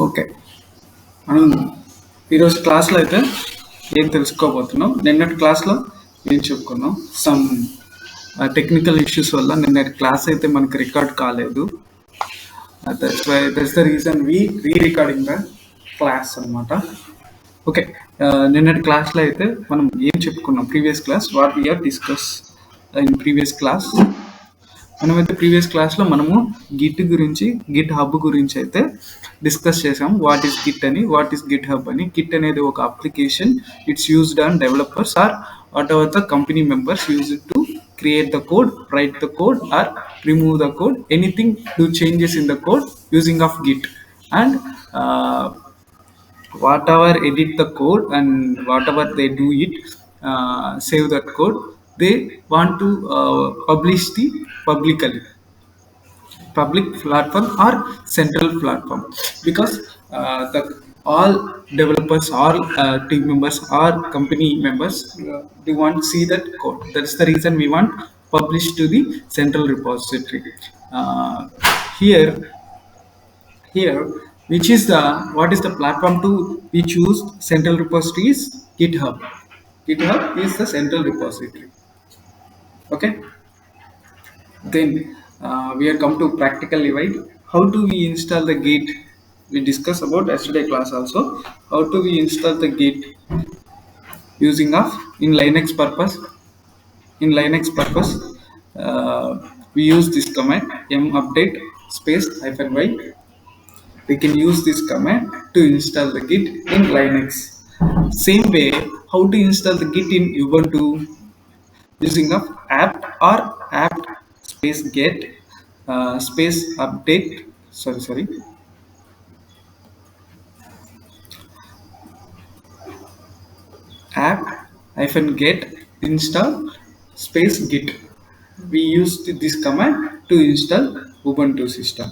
Okay. మనం ఈరోజు క్లాస్లో అయితే ఏం తెలుసుకోబోతున్నాం. నిన్నటి క్లాస్లో ఏం చెప్పుకున్నాం, సమ్ టెక్నికల్ ఇష్యూస్ వల్ల నిన్నటి క్లాస్ అయితే మనకి రికార్డ్ కాలేదు. That's the reason we recording the class అనమాట. ఓకే, నిన్నటి క్లాస్లో అయితే మనం ఏం చెప్పుకున్నాం, previous class what we are discuss in previous class. మనమైతే ప్రీవియస్ క్లాస్లో మనము గిట్ గురించి, గిట్ హబ్ గురించి అయితే డిస్కస్ చేసాం. వాట్ ఈస్ గిట్ అని, వాట్ ఈస్ గిట్ హబ్ అని. గిట్ అనేది ఒక application, it's used on developers or whatever the company members use it to create the code, write the code or remove the code, anything, do changes in the code using of git. And whatever edit the code and whatever they do it, save that code, they want to publish the public platform or central platform, because the all developers, all team members or company members, they want to see that code. That's the reason we want publish to the central repository. uh, here here which is the what is the platform to we choose central repository is github is the central repository. Okay, then we are come to practical divide. How do we install the git? We discussed about yesterday class also. How do we install the git using of in linux purpose? In linux purpose, we use this command update space -y. We can use this command to install the git in linux. Same way, how to install the git in ubuntu, using of apt or apt space get space update, sorry apt -get install space git. We used this command to install ubuntu system,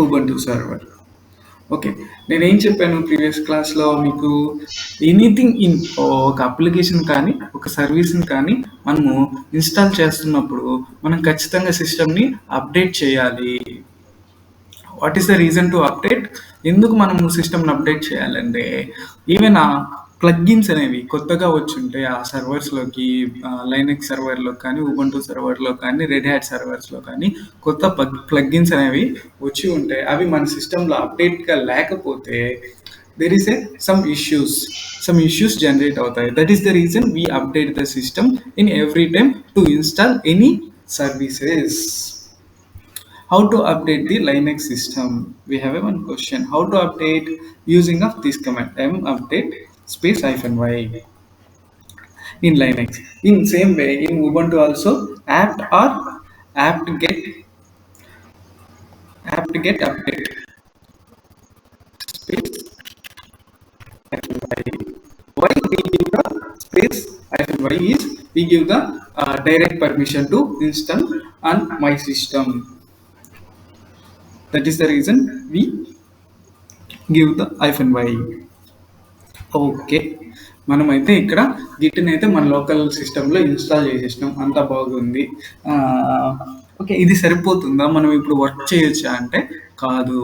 ubuntu server. Okay, నేనేం చెప్పాను previous క్లాస్లో మీకు, anything in ఒక application కానీ ఒక సర్వీస్ని కానీ మనము ఇన్స్టాల్ చేస్తున్నప్పుడు మనం ఖచ్చితంగా సిస్టమ్ని అప్డేట్ చేయాలి. What is the reason to update? ఎందుకు మనము సిస్టమ్ని అప్డేట్ చేయాలంటే, ఈవెన్ ఆ ప్లగ్గిన్స్ అనేవి కొత్తగా వచ్చి ఉంటాయి ఆ సర్వర్స్లోకి, లైనక్స్ సర్వర్లో కానీ, ఉబంటు సర్వర్లో కానీ, రెడ్ హ్యాట్ సర్వర్స్లో కానీ కొత్త ప్లగ్గిన్స్ అనేవి వచ్చి ఉంటాయి. అవి మన సిస్టంలో అప్డేట్గా లేకపోతే there is some issues generate అవుతాయి. That is the reason we update the system in every time to install any services. How to update the linux system? We have one question. How to update? Using of this command update space -y in linux. In same way, in ubuntu also, apt or apt get update space -y. Why we give the space -y is we give the direct permission to install on my system. That is the reason we give the -y. Okay, మనమైతే ఇక్కడ గిట్ని అయితే మన local సిస్టంలో install చేసేసినాం, అంతా బాగుంది. Okay, ఇది సరిపోతుందా? మనం ఇప్పుడు వర్క్ చేయొచ్చా అంటే కాదు.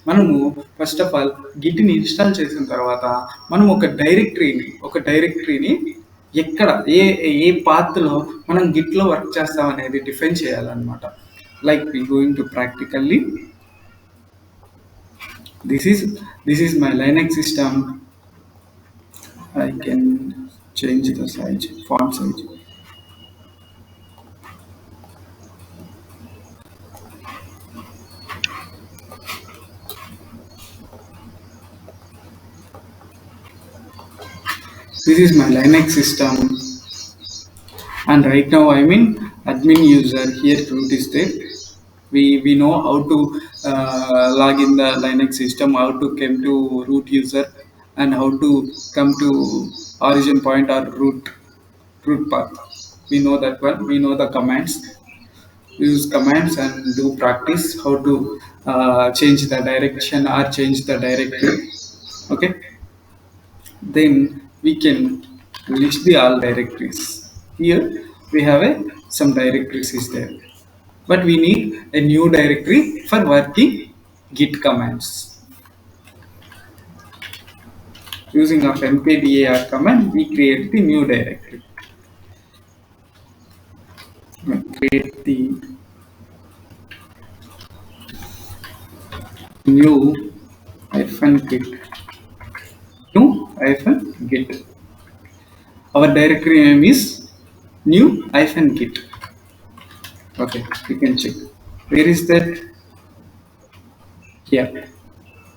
మనము ఫస్ట్ ఆఫ్ ఆల్ గిట్ని ఇన్స్టాల్ చేసిన తర్వాత మనం ఒక డైరెక్టరీని ఎక్కడ ఏ పాత్లో మనం గిట్లో వర్క్ చేస్తాం అనేది డిఫైన్ చేయాలన్నమాట. Like we going to practically, this is my linux system. I can change the size, font size. This is my linux system, and right now I'm in admin user. Here root is there. We know how to log in the linux system, how to come to root user, and how to come to origin point or root path. We know that one. We know the commands. We use commands and do practice how to change the direction or change the directory. Okay, then we can list the all directories. Here we have some directories is there, but we need a new directory for working git commands. using of mkdir command, we create the new directory. Create the new -git. New-git. Our directory name is new-git. Okay, you can check. Where is that? Here.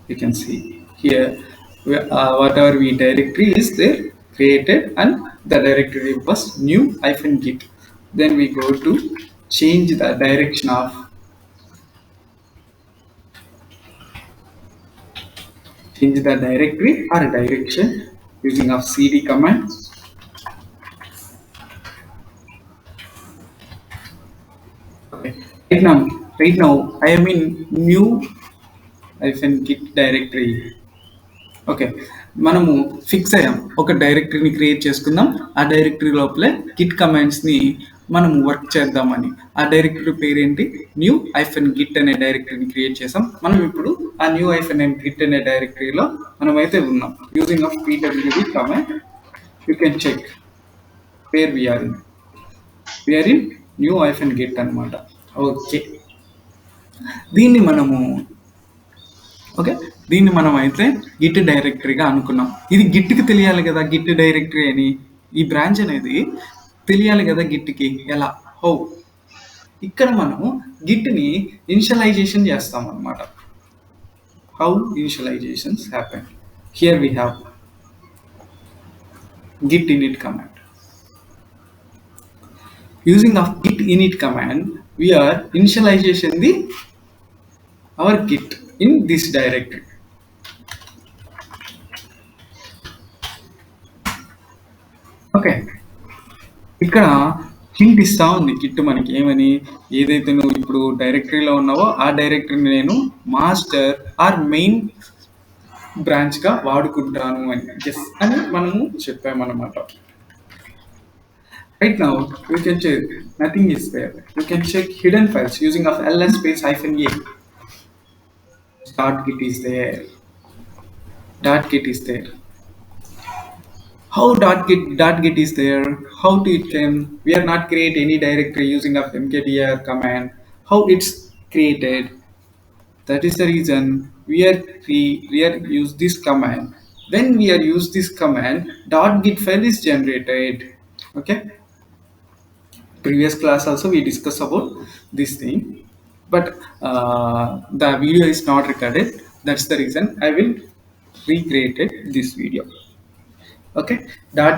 You can see here. Whatever we directory is there created, and the directory was new-git. Then we go to change the direction of change the directory or direction using of cd command. Okay. Right now I am in new-git directory. Okay, మనము fix అయ్యాం ఒక డైరెక్టరీని create చేసుకుందాం. ఆ directory లోపలే Git కమాండ్స్ని మనము work చేద్దామని. ఆ directory పేరేంటి? new-git అనే డైరెక్టరీని క్రియేట్ చేసాం. మనం ఇప్పుడు ఆ new-git అనే డైరెక్టరీలో మనమైతే ఉన్నాం. Using of pwd command you can check where we are in new-git అనమాట. ఓకే, దీన్ని మనం అయితే గిట్ డైరెక్టరీగా అనుకున్నాం. ఇది గిట్కి తెలియాలి కదా, గిట్ డైరెక్టరీ అని, ఈ బ్రాంచ్ అనేది తెలియాలి కదా గిట్కి. ఎలా? హౌ? ఇక్కడ మనము గిట్ని ఇనిషియలైజేషన్ చేస్తాం అన్నమాట. How initialisations happen? Here we have git init command. Using of git init command, we are initialization our git in this directory. Okay, ఇక్కడ హింట్ ఇస్తా ఉంది గిట్ మనకి ఏమని, ఏదైతే నువ్వు ఇప్పుడు డైరెక్టరీలో ఉన్నావో ఆ డైరెక్టరీని నేను మాస్టర్ ఆర్ మెయిన్ బ్రాంచ్గా వాడుకుంటాను అని మనము చెప్పామన్నమాట. Right now you can check nothing is there. You can check hidden files using of ls space -a. .git is there. .git is there. How .git is there? How to it can? We are not create any directory using of mkdir command. How it's created? That is the reason we are use this command. When we are use this command, .git file is generated. Okay. Previous class also we discussed about this thing, but the video is not recorded. That's the reason I will recreate this video. Okay,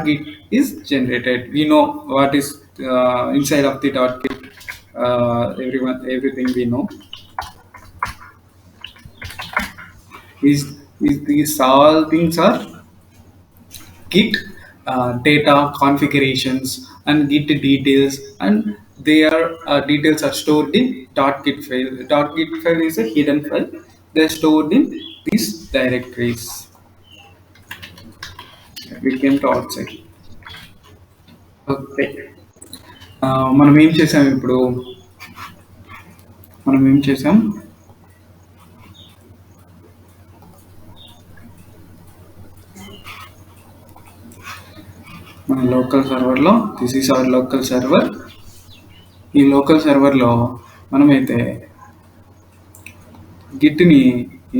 .git is generated. We know what is inside of the .git. Everything we know is these all things are git data configurations and git details, and their details are stored in .git file. .git file is a hidden file. They're stored in these directories. We came to outside. Okay, మనం ఏం చేసాం ఇప్పుడు? మన local సర్వర్లో, this is our local server. ఈ local సర్వర్లో మనమైతే గిట్ని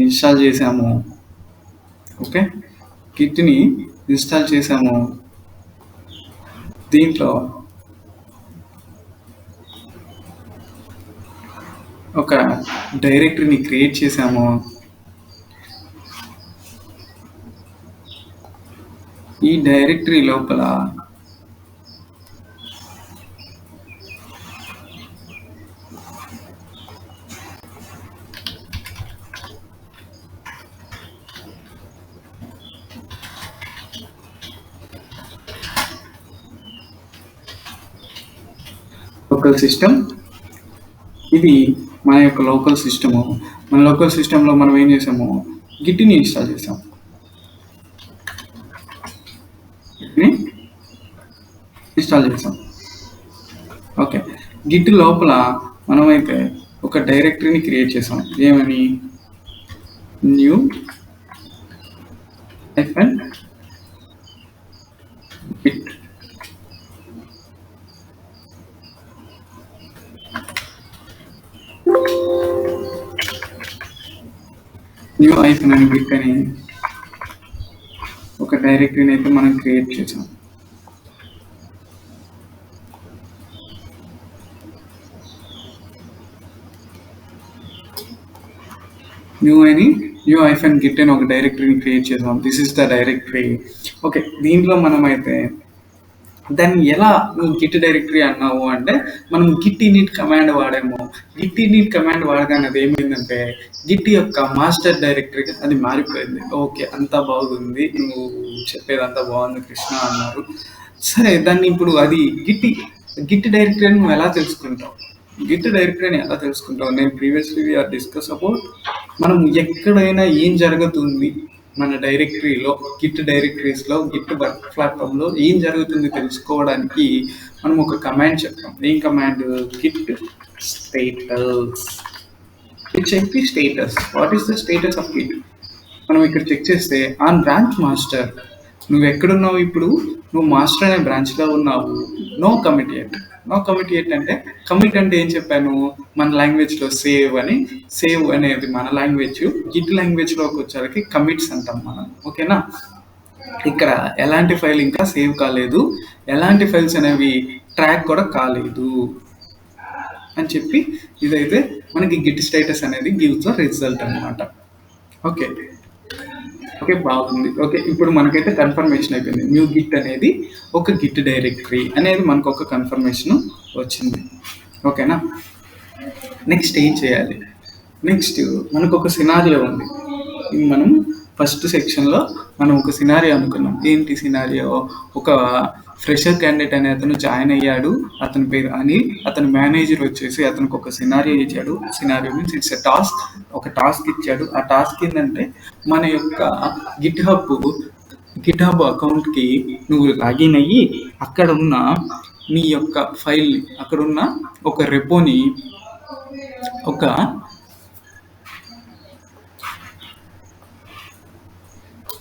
ఇన్స్టాల్ చేసాము. ఓకే, గిట్ని ఇన్స్టాల్ చేసాము. దీంట్లో ఒక డైరెక్టరీని క్రియేట్ చేసాము. ఈ డైరెక్టరీ లోపల లోకల్ సిస్టమ్, ఇది మన యొక్క లోకల్ సిస్టము. మన లోకల్ సిస్టంలో మనం ఏం చేసాము? గిట్ని ఇన్స్టాల్ చేసాము. ఓకే, గిట్ లోపల మనమైతే ఒక డైరెక్టరీని క్రియేట్ చేసాం. ఏమని? new-git hyphen అని git అని ఒక డైరెక్టరీని అయితే మనం క్రియేట్ చేసాం. న్యూ hyphen git అని ఒక డైరెక్టరీని క్రియేట్ చేసాం. This is the directory. Okay, దీంట్లో మనం అయితే దాన్ని ఎలా నువ్వు గిట్ డైరెక్టరీ అన్నావు అంటే మనం గిట్ ఇనిట్ కమాండ్ వాడాము. గిట్ ఇనిట్ కమాండ్ వాడగానే అది ఏమైందంటే గిట్ యొక్క మాస్టర్ డైరెక్టరీగా అది మారిపోయింది. ఓకే, అంతా బాగుంది, నువ్వు చెప్పేదంతా బాగుంది కృష్ణ అన్నారు. సరే, దాన్ని ఇప్పుడు అది గిట్ డైరెక్టరీ అని నువ్వు ఎలా తెలుసుకుంటావు? గిట్ డైరెక్టరీని ఎలా తెలుసుకుంటావు? నేను ప్రీవియస్లీ వీఆర్ డిస్కస్ అబౌట్ మనం ఎక్కడైనా ఏం జరుగుతుంది మన డైరెక్టరీలో, గిట్ డైరెక్టరీస్లో, గిట్ వర్క్ ప్లాట్ఫామ్లో ఏం జరుగుతుంది తెలుసుకోవడానికి మనం ఒక కమాండ్ చెప్తాం. ఏం కమాండ్? Git status. చెప్పి status, what is the status of git? మనం ఇక్కడ చెక్ చేస్తే ఆన్ బ్రాంచ్ మాస్టర్, నువ్వు ఎక్కడున్నావు ఇప్పుడు? నువ్వు మాస్టర్ అనే బ్రాంచ్లో ఉన్నావు. No commit yet. No commit yet అంటే కమిట్ అంటే ఏం చెప్పాను? మన లాంగ్వేజ్లో సేవ్ అని. సేవ్ అనేది మన లాంగ్వేజ్. గిట్ లాంగ్వేజ్లోకి వచ్చేసరికి కమిట్స్ అంటాం మనం. ఓకేనా? ఇక్కడ ఎలాంటి ఫైల్ ఇంకా సేవ్ కాలేదు, ఎలాంటి ఫైల్స్ అనేవి ట్రాక్ కూడా కాలేదు అని చెప్పి ఇదైతే మనకి గిట్ స్టేటస్ అనేది గివ్స్ ద రిజల్ట్ అనమాట. ఓకే, బాగుంది. ఓకే, ఇప్పుడు మనకైతే కన్ఫర్మేషన్ అయిపోయింది. న్యూ గిట్ అనేది ఒక గిట్ డైరెక్టరీ అనేది మనకు ఒక కన్ఫర్మేషన్ వచ్చింది. ఓకేనా? నెక్స్ట్ ఏం చేయాలి? నెక్స్ట్ మనకు ఒక సినారియో ఉంది. మనం ఫస్ట్ సెక్షన్లో మనం ఒక సినారియో అనుకున్నాం. ఏంటి సినారియో? ఒక ఫ్రెషర్ క్యాండిడేట్ అనే అతను జాయిన్ అయ్యాడు. అతని పేరు అనిల్. అతని మేనేజర్ వచ్చేసి అతనికి ఒక సినారియో ఇచ్చాడు. Scenario means it's a task. ఒక టాస్క్ ఇచ్చాడు. ఆ టాస్క్ ఏంటంటే మన యొక్క గిట్హబ్ అకౌంట్కి నువ్వు లాగిన్ అయ్యి అక్కడ ఉన్న నీ యొక్క ఫైల్, అక్కడ ఉన్న ఒక రెపోని, ఒక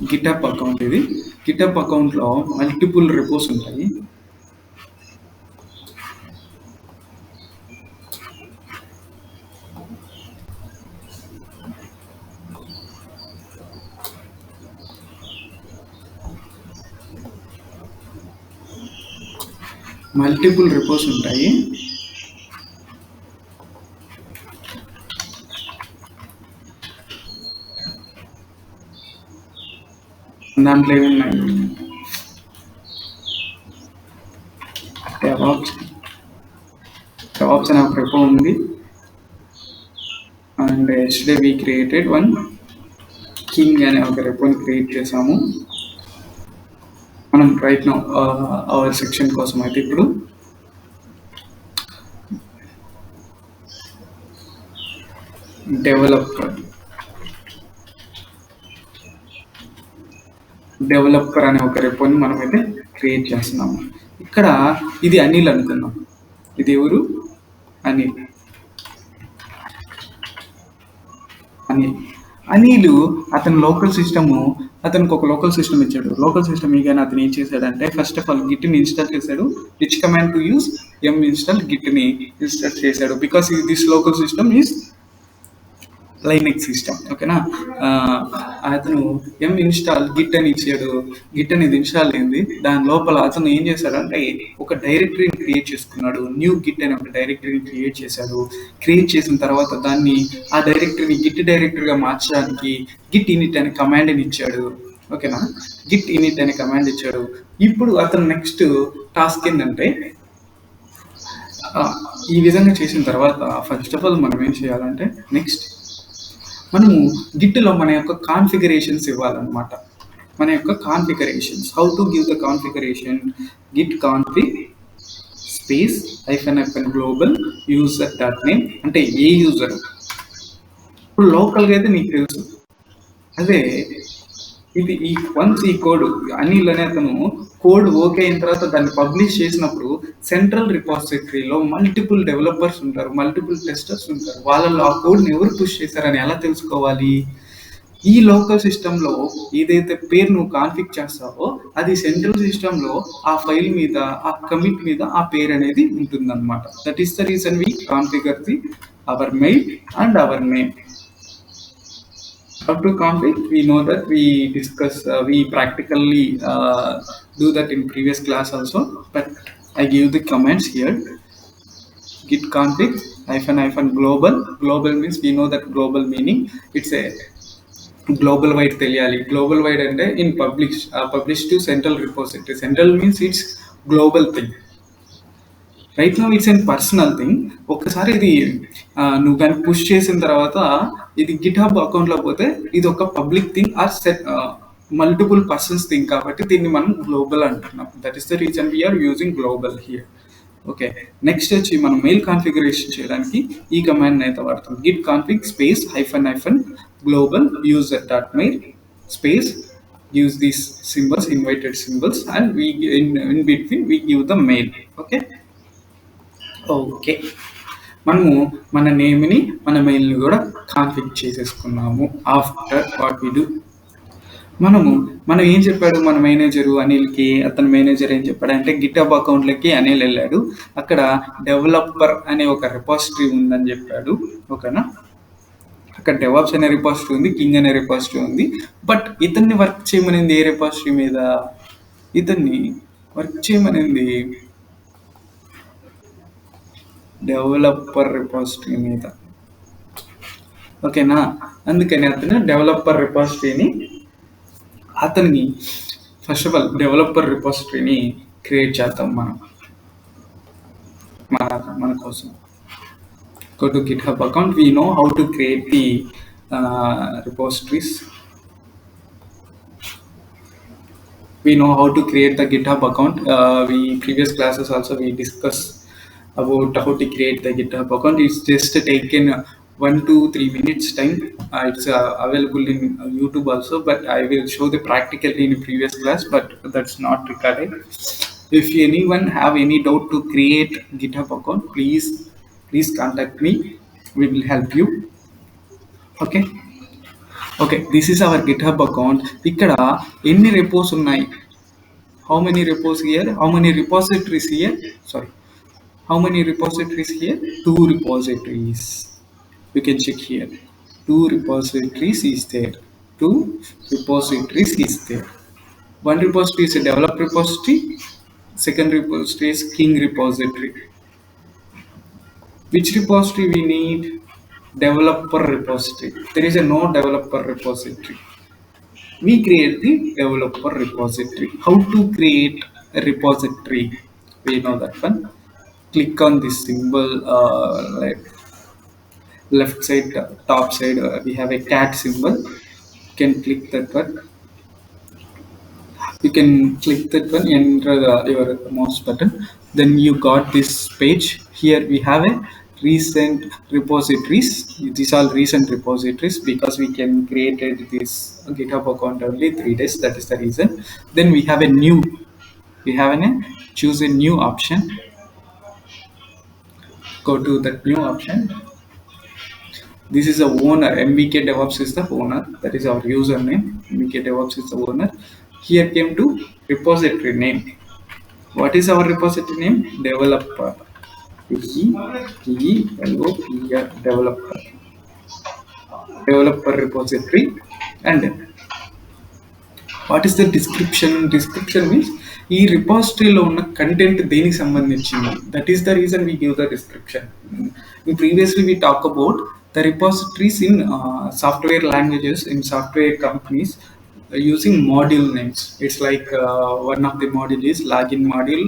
గిటప్ అకౌంట్, ఇది గిటప్ అకౌంట్లో మల్టిపుల్ రెపోస్ ఉంటాయి. దాంట్లో ఏమున్నాయి? DevOps అనే ఒక రెపో ఉంది. And yesterday we created one king అనే ఒక రెపోని క్రియేట్ చేసాము. మనం రైట్ నౌ అవర్ సెక్షన్ కోసం అయితే ఇప్పుడు డెవలపర్ అనే ఒక రెపోని మనమైతే క్రియేట్ చేస్తున్నాము. ఇక్కడ ఇది అనిల్ అనుకున్నాం. ఇది ఎవరు? అనిల్ అతని లోకల్ సిస్టము, అతనికి ఒక లోకల్ సిస్టమ్ ఇచ్చాడు. లోకల్ సిస్టమ్ ఇగానే అతను ఏం చేశాడంటే ఫస్ట్ ఆఫ్ ఆల్ గిట్ని ఇన్స్టాల్ చేశాడు. Which command to use? Install గిట్ని ఇన్స్టాల్ చేశాడు. Because this local system is Linux system. ఓకేనా? అతను ఇన్స్టాల్ గిట్ అని ఇచ్చాడు. గిట్ అనేది ఇన్స్టాల్ అయింది. దాని లోపల అతను ఏం చేశాడంటే ఒక డైరెక్టరీని క్రియేట్ చేసుకున్నాడు. న్యూ గిట్ అని ఒక డైరెక్టరీని క్రియేట్ చేశాడు. క్రియేట్ చేసిన తర్వాత దాన్ని ఆ డైరెక్టరీని గిట్ డైరెక్టరీగా మార్చడానికి గిట్ ఇనిట్ అనే కమాండ్ని ఇచ్చాడు. ఓకేనా? గిట్ ఇనిట్ అనే కమాండ్ ఇచ్చాడు. ఇప్పుడు అతను నెక్స్ట్ టాస్క్ ఏంటంటే ఈ విధంగా చేసిన తర్వాత ఫస్ట్ ఆఫ్ ఆల్ మనం ఏం చేయాలంటే నెక్స్ట్ మనము గిట్లో మన యొక్క కాన్ఫిగరేషన్స్ ఇవ్వాలన్నమాట. మన యొక్క configurations, how to give the configuration? Git config space --- global user dot name అంటే ఏ యూజర్. ఇప్పుడు లోకల్గా అయితే నీకు తెలుసు. అదే ఇది వన్స్ ఈ కోడ్ అనిల్ అనే అతను కోడ్ ఓకే అయిన తర్వాత దాన్ని పబ్లిష్ చేసినప్పుడు సెంట్రల్ రిపాజిటరీలో మల్టిపుల్ డెవలపర్స్ ఉంటారు, మల్టిపుల్ టెస్టర్స్ ఉంటారు. వాళ్ళలో ఆ కోడ్ని ఎవరు పుష్ చేశారని ఎలా తెలుసుకోవాలి? ఈ లోకల్ సిస్టంలో ఏదైతే పేరు నువ్వు కాన్ఫిగ్ చేస్తావో అది సెంట్రల్ సిస్టంలో ఆ ఫైల్ మీద, ఆ కమిట్ మీద ఆ పేరు అనేది ఉంటుందన్నమాట. That is the reason we configure the our mail and our name. How to config? We know that we discuss, we practically do that in previous class also, but I give the commands here. Git config hyphen global. Global means we know that global meaning it's a global wide తెలియాలి. Global wide అంటే in publish to central repository. Central means it's global thing. Right now it's an personal thing. ఒక్కసారి ఇది నువ్వు కానీ push చేసిన తర్వాత ఇది Git hub అకౌంట్లో పోతే ఇది ఒక public thing or set multiple persons thing కాబట్టి దీన్ని మనం గ్లోబల్ అంటున్నాం. That is the reason we are using global here. Okay, next వచ్చి మనం మెయిల్ కాన్ఫిగరేషన్ చేయడానికి ఈ కమాండ్ అయితే వాడతాం. Git config space hyphen global user dot mail space use these symbols, invited symbols, and we in between we give the mail. Okay. Okay, మనము మన నేమ్ని మన మెయిల్ని కూడా కాన్ఫిగ్ చేసేసుకున్నాము. ఆఫ్టర్ వాట్ వి డూ, మనం ఏం చెప్పాడు మన మేనేజరు అనిల్కి, అతని మేనేజర్ ఏం చెప్పాడు అంటే గిటబ్ అకౌంట్లకి అనిల్ వెళ్ళాడు, అక్కడ డెవలపర్ అనే ఒక రిపాజిటరీ ఉందని చెప్పాడు. ఓకేనా, అక్కడ డెవాప్స్ అనే రిపాజిటరీ ఉంది, కింగ్ అనే రిపాజిటరీ ఉంది. బట్ ఇతన్ని వర్క్ చేయమనింది ఏ రిపాజిటరీ మీద? ఇతన్ని వర్క్ చేయమనింది డెవలపర్ రిపాజిటరీ మీద. ఓకేనా, అందుకని అతను డెవలపర్ రిపాజిటరీని అతన్ని ఫస్ట్ ఆఫ్ ఆల్ డెవలపర్ రిపాజిటరీని క్రియేట్ చేద్దాం మన కోసం. Go to GitHub account. We know how to create the repositories. We know how to create the GitHub account. We previous classes also we discuss about how to create the GitHub account. It's just taken 1 to 3 minutes time. It's available in YouTube also, but I will show the practically in the previous class, but that's not recorded. If anyone have any doubt to create GitHub account, please contact me. We will help you. Okay, this is our GitHub account. ఇక్కడ ఎన్ని repos ఉన్నాయి? How many repos here? How many repositories here? Sorry, how many repositories here? 2 repositories. You can check here. 2 repositories is there. 2 repositories is there. One repository is a develop repository. Second repository is king repository. Which repository we need? Developer repository. There is a no developer repository. We create the developer repository. How to create a repository? We know that one. Click on this symbol, like left side, top side. We have a cat symbol. You can click that one. You can click that one, enter your mouse button. Then you got this page. Here we have a recent repositories. These are recent repositories because we can create this GitHub account only 3 days. That is the reason. Then we have a new. We have choose a new option. Go to that new option. This is the owner. MBK DevOps is the owner. That is our username. MBK DevOps is the owner. Here came to repository name. What is our repository name? Developer. Developer. Developer repository. And what is the description? Description means ఈ రిపాజిటరీలో ఉన్న content దేనికి సంబంధించింది. That is the reason we give the description. Previously we talk about the repositories in software languages, in software companies, using module names. It's like one of the module is login module,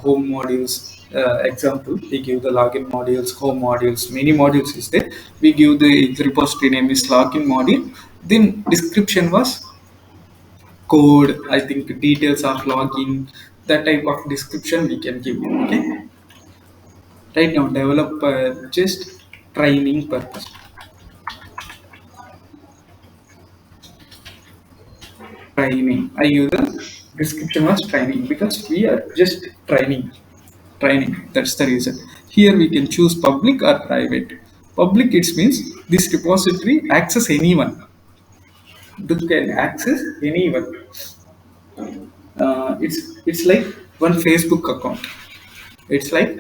home modules. Example, we give the login modules, home modules, many modules is there. We give the repository name is login module. Then description was code, I think details of login, that type of description we can give you. Okay, right now developer just training purpose. Training, I use the description was training because we are just training. That's the reason. Here we can choose public or private. Public, it means this repository access anyone. You can access anyone. It's like one Facebook account. It's like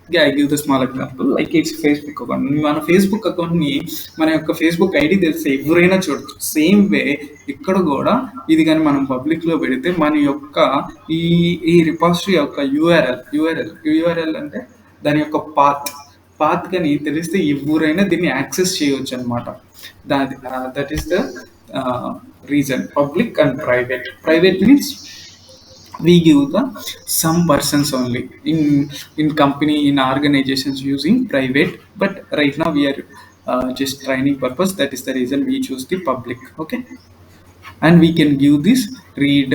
Yeah, I give the small example like it's Facebook account. మన Facebook అకౌంట్ని మన యొక్క Facebook ID తెలిస్తే ఎవరైనా చూడొచ్చు. Same way ఇక్కడ కూడా ఇది కానీ మనం పబ్లిక్లో పెడితే మన యొక్క ఈ ఈ రిపాజిటరీ యొక్క యూఆర్ఎల్ అంటే దాని యొక్క పాత్ కానీ తెలిస్తే ఎవరైనా దీన్ని యాక్సెస్ చేయవచ్చు అనమాట. That is the reason. Public and private means we give the some persons only in company, in organizations using private, but right now we are just training purpose. That is the reason we choose the public. Okay, and we can give this read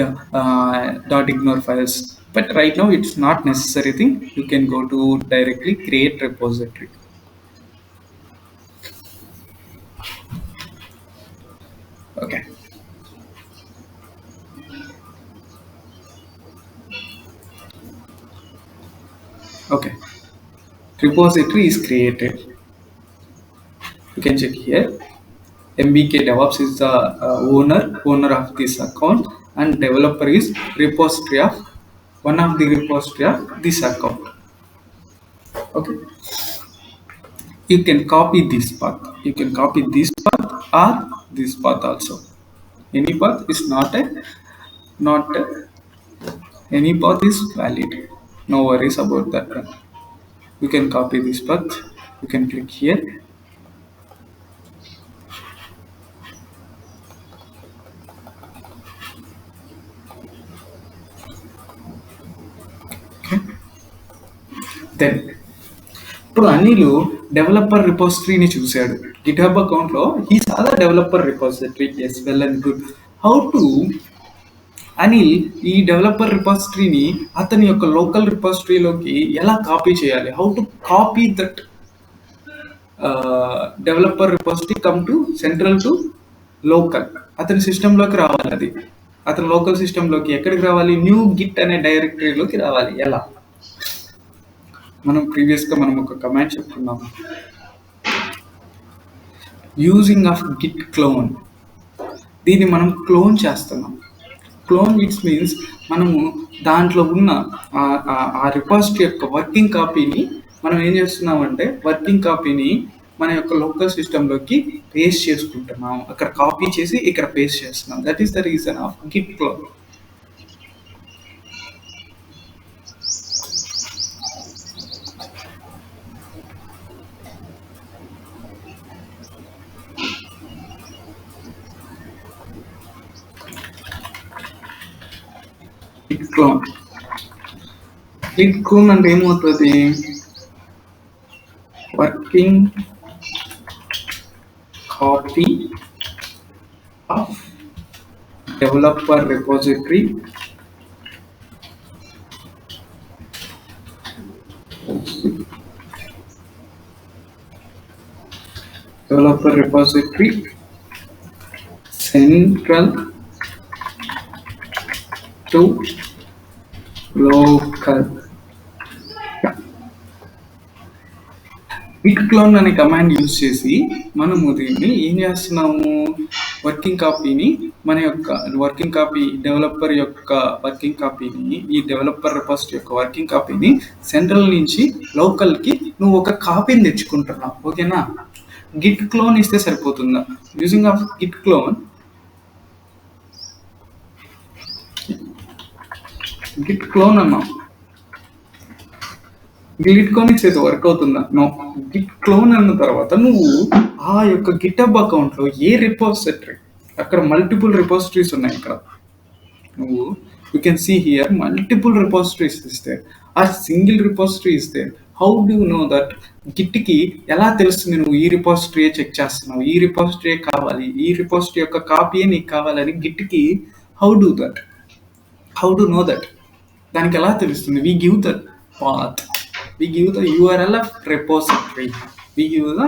dot ignore files, but right now it's not necessary thing. You can go to directly create repository. Okay, okay, repository is created. You can check here. MBK DevOps is the owner of this account, and developer is repository of one of the repository of this account. Okay, you can copy this path. You can copy this path or this path also. Any path is not any path is valid. No worries about that one. You can copy this path. You can click here. Then ఇప్పుడు Anil developer రిపోజిటరీని చూశాడు. GitHub అకౌంట్లో he saw the developer repository. Yes, well and good. How to Anil ఈ developer రిపోజిటరీని అతని యొక్క local రిపోజిటరీలోకి ఎలా copy చేయాలి? How to copy that developer repository come to central to local. అతని సిస్టంలోకి రావాలి. అది అతని లోకల్ సిస్టంలోకి ఎక్కడికి రావాలి? న్యూ గిట్ అనే డైరెక్టరీలోకి రావాలి. ఎలా? మనం ప్రీవియస్గా మనం ఒక కమాండ్ చెప్పుకున్నాము, యూజింగ్ ఆఫ్ గిట్ క్లోన్. దీన్ని మనం క్లోన్ చేస్తున్నాం. క్లోన్ ఇట్స్ మీన్స్ మనము దాంట్లో ఉన్న ఆ రిపాజిటరీ యొక్క వర్కింగ్ కాపీని మనం ఏం చేస్తున్నామంటే వర్కింగ్ కాపీని మన యొక్క లోకల్ సిస్టంలోకి పేస్ట్ చేసుకుంటున్నాం. అక్కడ కాపీ చేసి ఇక్కడ పేస్ట్ చేస్తున్నాం. That is the reason of git clone. Git clone అంటే ఏమవుతుంది? Working copy of developer repository central to local. Git clone అనే కమాండ్ యూజ్ చేసి మనము దీన్ని ఏం చేస్తున్నాము? వర్కింగ్ కాపీని మన యొక్క వర్కింగ్ కాపీ డెవలపర్ యొక్క వర్కింగ్ కాపీని, ఈ డెవలపర్ రిపోజిటరీ యొక్క వర్కింగ్ కాపీని సెంట్రల్ నుంచి లోకల్కి నువ్వు ఒక కాపీని తెచ్చుకుంటున్నావు. ఓకేనా? గిట్ క్లోన్ ఇస్తే సరిపోతుందా? Using of git clone, git clone అన్నాం. గిట్ క్లోన్ ఇచ్చేది వర్క్ అవుతుందా? నో. గిట్ క్లోన్ అన్న తర్వాత నువ్వు ఆ యొక్క గిటబ్ అకౌంట్లో ఏ రిపోజిటరీ, అక్కడ మల్టిపుల్ రిపోజిటరీస్ ఉన్నాయి. ఇక్కడ నువ్వు you can see here multiple repositories ఇస్తే ఆ సింగిల్ రిపోజిటరీ ఇస్తే how do you know that? గిట్కి ఎలా తెలుస్తుంది నువ్వు ఈ రిపోజిటరీ చెక్ చేస్తున్నావు, ఈ రిపోజిటరీ కావాలి, ఈ రిపోజిటరీ యొక్క కాపీయే నీకు కావాలని గిట్కి how do that? How do know that? దానికి ఎలా తెలుస్తుంది? we give the path, we give the URL of repository, we give the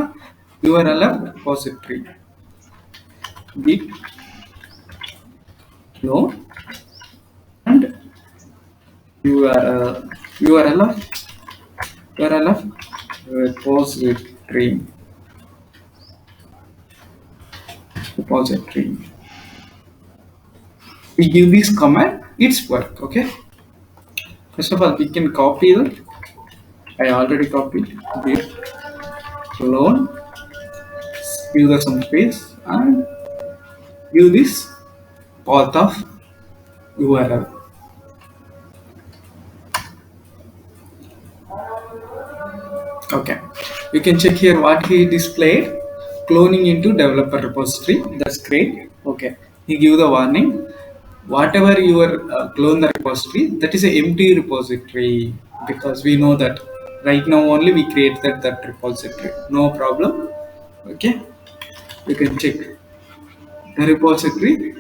URL of repository, git clone and URL of repository. We give this command, it's work. Okay, first of all we can copy the I already copied git clone, give the some space and give this path of URL. Okay, you can check here what he displayed. Cloning into developer repository. That's great. Okay, he give the warning. Whatever your clone the repository, that is an empty repository because we know that right now only we create that repository. No problem. Okay, you can check the repository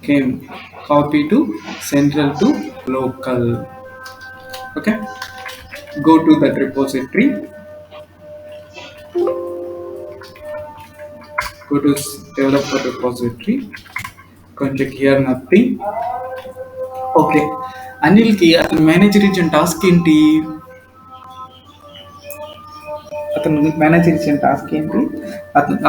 came copy to central to local. Okay, go to that repository, go to developer repository, check here nothing. Okay అనిల్కి అతను manager ఇచ్చిన task ఏంటి అతను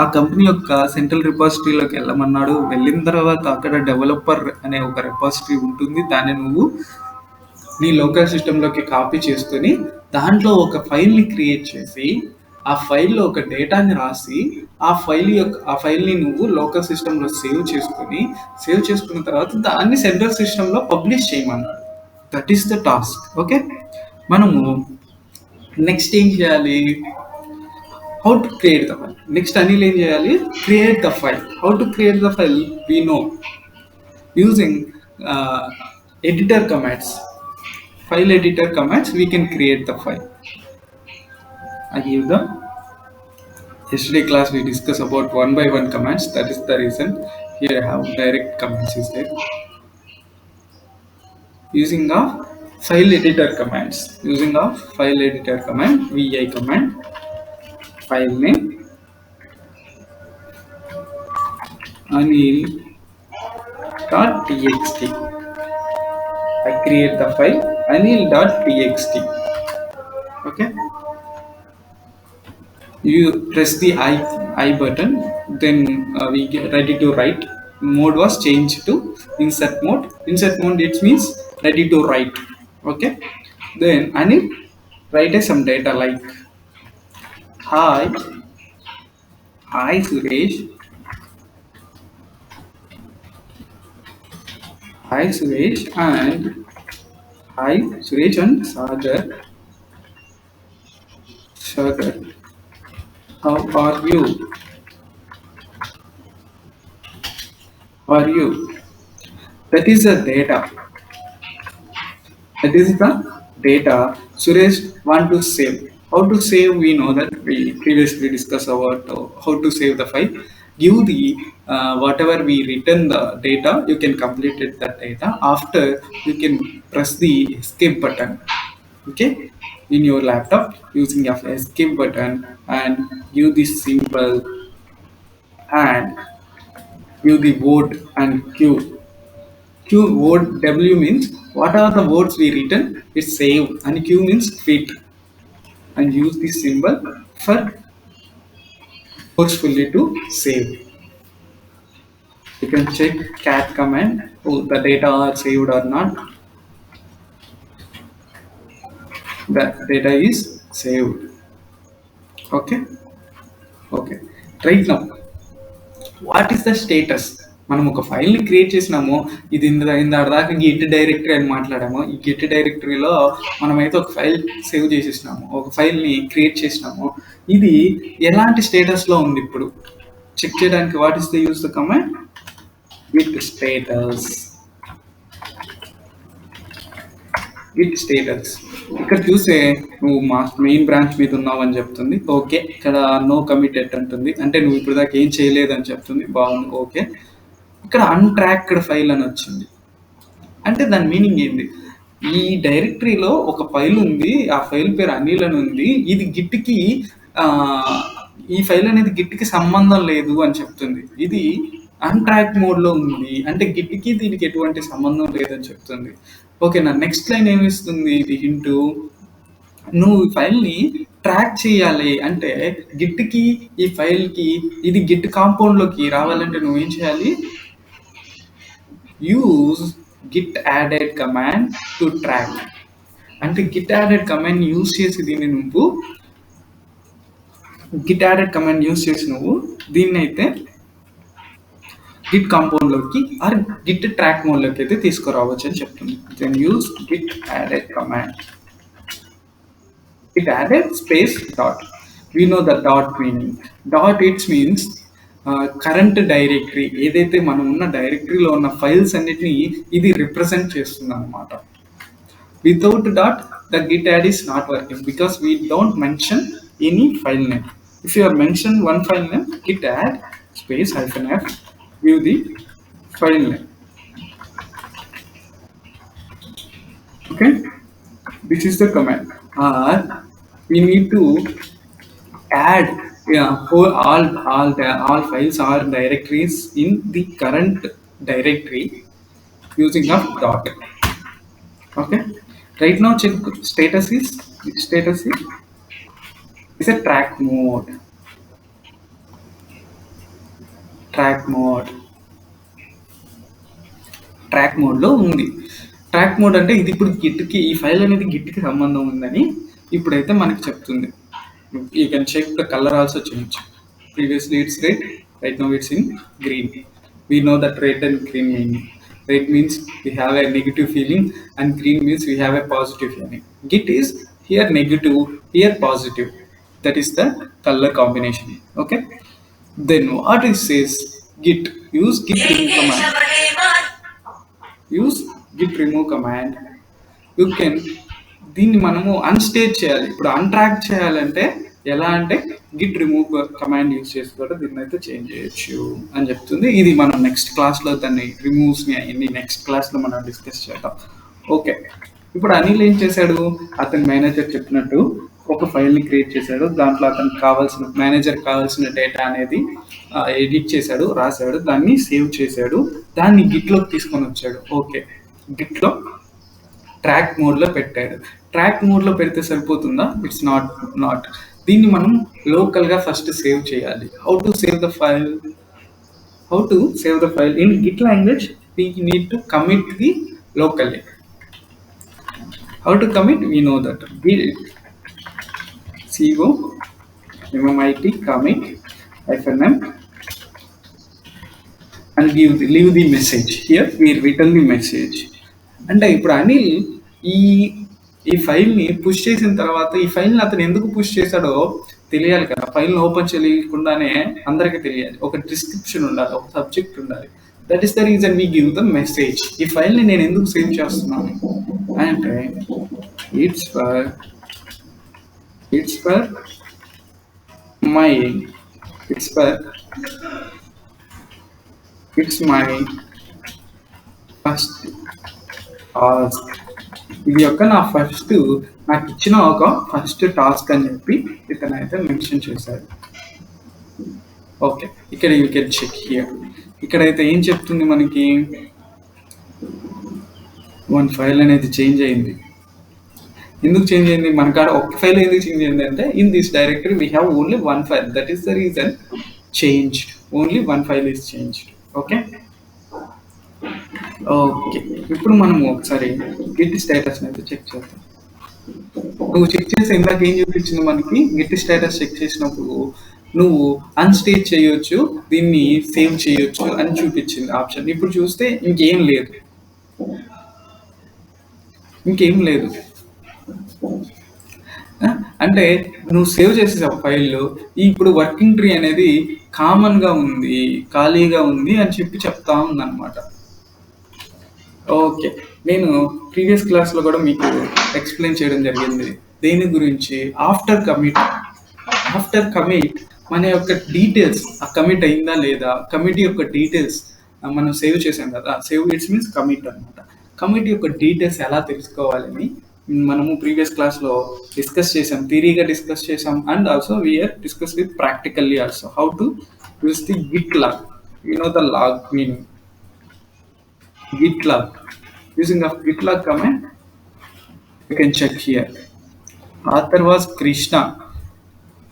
ఆ company యొక్క central రిపాజిటరీలోకి వెళ్ళమన్నాడు. వెళ్ళిన తర్వాత అక్కడ డెవలపర్ అనే ఒక రిపాజిటరీ ఉంటుంది. దాన్ని నువ్వు నీ లోకల్ సిస్టంలోకి కాపీ చేసుకొని దాంట్లో ఒక ఫైల్ని క్రియేట్ చేసి ఆ ఫైల్లో ఒక డేటాని రాసి ఆ ఫైల్ని నువ్వు లోకల్ సిస్టంలో సేవ్ చేసుకున్న తర్వాత దాన్ని సెంట్రల్ సిస్టంలో పబ్లిష్ చేయమన్నాడు. That is the task. Okay, మనము నెక్స్ట్ ఏం చేయాలి? How to create the file. Next Anil ఏం చేయాలి? Create the file. How to create the file? We know using editor commands, file editor commands, we can create the file. I give the yesterday class we discuss about one by one commands. That is the reason here I have direct commands is there. Using of file editor commands, using of file editor command, vi command, file name anil.txt. I create the file anil.txt. Okay, you press the I button, then we get ready to write. Mode was changed to insert mode. Insert mode, it means ready to write. Okay, then Anil write some data like hi Suresh, and hi Suresh and Sagar, how are you? That is the data. Suresh want to save. How to save? We know that we previously discussed about how to save the file. Give the whatever we written the data, you can complete it that data. After you can press the escape button. Okay, in your laptop using your escape button and give this symbol and give the word and Q word. W means what are the words we written, it's save, and Q means quit, and use this symbol for forcefully to save. You can check cat command, the data are saved or not. The data is saved. Okay, right now what is the status? మనం ఒక ఫైల్ని create చేసినాము. ఇది ఇందాక Git directory అని మాట్లాడాము. ఈ Git డైరెక్టరీలో మనమైతే ఒక ఫైల్ సేవ్ చేసేసినాము, ఒక ఫైల్ని క్రియేట్ చేసినాము. ఇది ఎలాంటి స్టేటస్లో ఉంది ఇప్పుడు చెక్ చేయడానికి what is the use the command git status. ఇక్కడ చూసే నువ్వు మా మెయిన్ బ్రాంచ్ మీద ఉన్నావు అని చెప్తుంది. ఓకే, ఇక్కడ నో కమిటెడ్ అంటుంది, అంటే నువ్వు ఇప్పుడు దాకా ఏం చేయలేదని చెప్తుంది. బాగుంది. ఓకే, ఇక్కడ అన్ట్రాక్డ్ ఫైల్ అని వచ్చింది. అంటే దాని మీనింగ్ ఏంది? ఈ డైరెక్టరీలో ఒక ఫైల్ ఉంది, ఆ ఫైల్ పేరు అనిల్ అని ఉంది. ఇది గిట్కి ఈ ఫైల్ అనేది గిట్కి సంబంధం లేదు అని చెప్తుంది. ఇది అన్ట్రాక్ మోడ్లో ఉంది, అంటే గిట్కి దీనికి ఎటువంటి సంబంధం లేదని చెప్తుంది. ఓకేనా, నెక్స్ట్ లైన్ ఏమిస్తుంది? ఇది హింటు, నువ్వు ఈ ఫైల్ని ట్రాక్ చేయాలి అంటే గిట్కి ఈ ఫైల్కి ఇది గిట్ కాంపౌండ్లోకి రావాలంటే నువ్వేం చేయాలి? Use git added command to track. అంటే గిట్ యాడెడ్ కమాండ్ యూస్ చేసి దీన్ని నువ్వు దీన్ని అయితే గిట్ కాంపౌండ్ లోకి ఆర్ గిట్ ట్రాక్ మోడ్ లోకి అయితే తీసుకురావచ్చు అని చెప్తుంది. Then use Git added command, Git added space dot. we know the dot meaning. Dot it means current directory, ఏదైతే మనం ఉన్న డైరెక్టరీలో ఉన్న ఫైల్స్ అన్నిటిని ఇది రిప్రజెంట్ చేస్తుంది అనమాట. Without dot, the git add is not working because we don't mention any file name. If you are mention one file name, git add space -f, give the file name. Okay, this is the command. Or we need to add all files or directories in the current directory using of dot. Okay, right now check status is a track mode. Track మోడ్లో ఉంది. Track mode అంటే ఇది ఇప్పుడు గిట్కి, ఈ file అనేది గిట్కి సంబంధం ఉందని ఇప్పుడైతే మనకి చెప్తుంది. You can check the colour also change. Previously it's red, right now it's in green. We know that red and green meaning. Red means we have a negative feeling and green means we have a positive feeling. Git is here negative, here positive. That is the color combination. Okay. Then what it says, git, use git remove command. Use git remove command. You can దీన్ని మనము అన్స్టేజ్ చేయాలి. ఇప్పుడు అన్ట్రాక్ చేయాలంటే ఎలా అంటే Git remove command use చేసి కూడా దీన్ని అయితే చేంజ్ చేయొచ్చు అని చెప్తుంది. ఇది మనం నెక్స్ట్ క్లాస్లో దాన్ని రిమూవ్స్ని అన్ని నెక్స్ట్ క్లాస్లో మనం డిస్కస్ చేద్దాం. ఓకే, ఇప్పుడు అనిల్ ఏం చేశాడు, అతని మేనేజర్ చెప్పినట్టు ఒక ఫైల్ని క్రియేట్ చేశాడు. దాంట్లో అతనికి కావాల్సిన మేనేజర్ కావాల్సిన డేటా అనేది ఎడిట్ చేశాడు, రాశాడు, దాన్ని సేవ్ చేశాడు, దాన్ని గిట్లోకి తీసుకొని వచ్చాడు. ఓకే, గిట్లో ట్రాక్ మోడ్లో పెట్టాడు. ట్రాక్ మోడ్లో పెడితే సరిపోతుందా? It's not. దీన్ని మనం లోకల్గా ఫస్ట్ సేవ్ చేయాలి. How to save the file in Git language? We need to commit the locally. How to commit? We know that. commit commit -m and leave the message. Here we written the message. అంటే ఇప్పుడు అనిల్ ఈ ఫైల్ని push చేసిన తర్వాత ఈ ఫైల్ని అతను ఎందుకు పుష్ చేశాడో తెలియాలి కదా. ఫైల్ని ఓపెన్ చేయకుండానే అందరికీ తెలియాలి. ఒక డిస్క్రిప్షన్ ఉండాలి, ఒక సబ్జెక్ట్ ఉండాలి. That is the reason we give the message. ఈ ఫైల్ని నేను ఎందుకు సేవ్ చేస్తున్నాను అంటే ఇట్స్ మై ఫస్ట్ టాస్క్. ఇది యొక్క నాకు ఇచ్చిన ఒక ఫస్ట్ టాస్క్ అని చెప్పి ఇతనైతే మెన్షన్ చేశాడు. ఓకే, ఇక్కడ యూ కెన్ చెక్ హియర్. ఇక్కడైతే ఏం చెప్తుంది మనకి, వన్ ఫైల్ అనేది చేంజ్ అయింది. ఎందుకు చేంజ్ అయింది? మన కాడ ఒక ఫైల్ ఎందుకు చేంజ్ అయింది అంటే in this directory we have only one file. That is the reason changed. Only one file is changed. Okay, ఇప్పుడు మనము ఒకసారి గిట్ స్టేటస్ అయితే చెక్ చేద్దాం. నువ్వు చెక్ చేస్తే ఇందాక ఏం చూపించింది మనకి, గిట్ స్టేటస్ చెక్ చేసినప్పుడు నువ్వు అన్స్టేజ్ చేయొచ్చు, దీన్ని సేవ్ చేయొచ్చు అని చూపించింది ఆప్షన్. ఇప్పుడు చూస్తే ఇంకేం లేదు. అంటే నువ్వు సేవ్ చేసేసావు ఫైల్లో. ఇప్పుడు వర్కింగ్ ట్రీ అనేది కామన్గా ఉంది, ఖాళీగా ఉంది అని చెప్తా ఉందన్నమాట. ఓకే, నేను ప్రీవియస్ క్లాస్లో కూడా మీకు ఎక్స్ప్లెయిన్ చేయడం జరిగింది దేని గురించి. ఆఫ్టర్ కమిట్ మన యొక్క డీటెయిల్స్, ఆ కమిట్ అయిందా లేదా, కమిట్ యొక్క డీటెయిల్స్ మనం సేవ్ చేసాం కదా. సేవ్ ఇట్స్ మీన్స్ కమిట్ అనమాట. కమిట్ యొక్క డీటెయిల్స్ ఎలా తెలుసుకోవాలని మనము ప్రీవియస్ క్లాస్లో డిస్కస్ చేసాం, థియరీగా డిస్కస్ చేసాం. And also we are discuss with practically also how to use the Git log. You know the log meaning. Git log. Using of git log command, you can check here. Author was Krishna.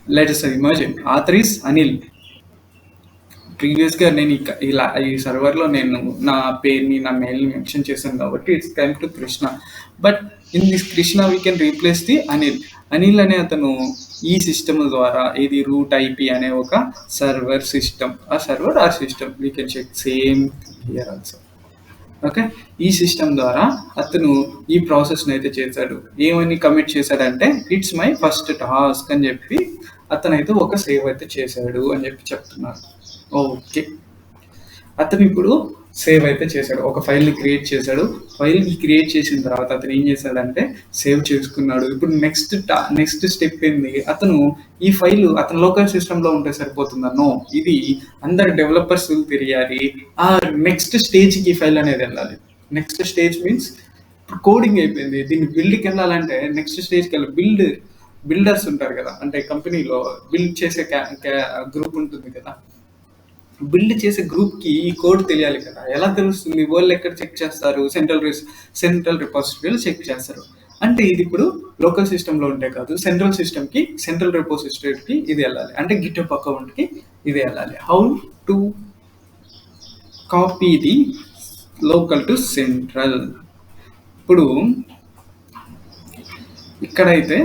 Let us imagine author is Anil. ప్రీవియస్గా నేను ఇలా ఈ సర్వర్లో నేను నా పేరుని నా మెయిల్ని mention చేశాను కాబట్టి it's కైమ్ to Krishna. But in this Krishna we can replace the Anil. Anil అనే అతను ఈ సిస్టమ్ ద్వారా ఇది రూట్ ఐపీ అనే ఒక సర్వర్ సిస్టమ్, ఆ సర్వర్ ఆ system we can check same here also. Okay, ఈ సిస్టమ్ ద్వారా అతను ఈ ప్రాసెస్ని అయితే చేశాడు. ఏమని కమిట్ చేశాడంటే ఇట్స్ మై ఫస్ట్ టాస్క్ అని చెప్పి అతనైతే ఒక సేవ్ అయితే చేశాడు అని చెప్పి చెప్తున్నారు. ఓకే, అతను ఇప్పుడు సేవ్ అయితే చేశాడు, ఒక ఫైల్ని క్రియేట్ చేశాడు. ఫైల్ని క్రియేట్ చేసిన తర్వాత అతను ఏం చేశాడంటే సేవ్ చేసుకున్నాడు. ఇప్పుడు నెక్స్ట్ స్టెప్ ఏంది, అతను ఈ ఫైల్ అతను లోకల్ సిస్టంలో ఉంటే సరిపోతుందన్నో, ఇది అందరు డెవలపర్స్ తెలియాలి. ఆ నెక్స్ట్ స్టేజ్కి ఈ ఫైల్ అనేది వెళ్ళాలి. నెక్స్ట్ స్టేజ్ మీన్స్ కోడింగ్ అయిపోయింది, దీన్ని బిల్డ్కి వెళ్ళాలంటే నెక్స్ట్ స్టేజ్కి వెళ్ళాలి. బిల్డర్స్ ఉంటారు కదా, అంటే కంపెనీలో బిల్డ్ చేసే గ్రూప్ ఉంటుంది కదా, బిల్డ్ చేసే గ్రూప్కి ఈ కోడ్ తెలియాలి కదా. ఎలా తెలుస్తుంది, వాళ్ళు ఎక్కడ చెక్ చేస్తారు, సెంట్రల్ రిపోజిటరీలో చెక్ చేస్తారు. అంటే ఇది ఇప్పుడు లోకల్ సిస్టంలో ఉంటే కాదు, సెంట్రల్ సిస్టమ్కి, సెంట్రల్ రిపోజిటరీకి ఇది వెళ్ళాలి, అంటే గిటప్ అకౌంట్కి ఇది వెళ్ళాలి. How to copy the local to central. ఇప్పుడు ఇక్కడైతే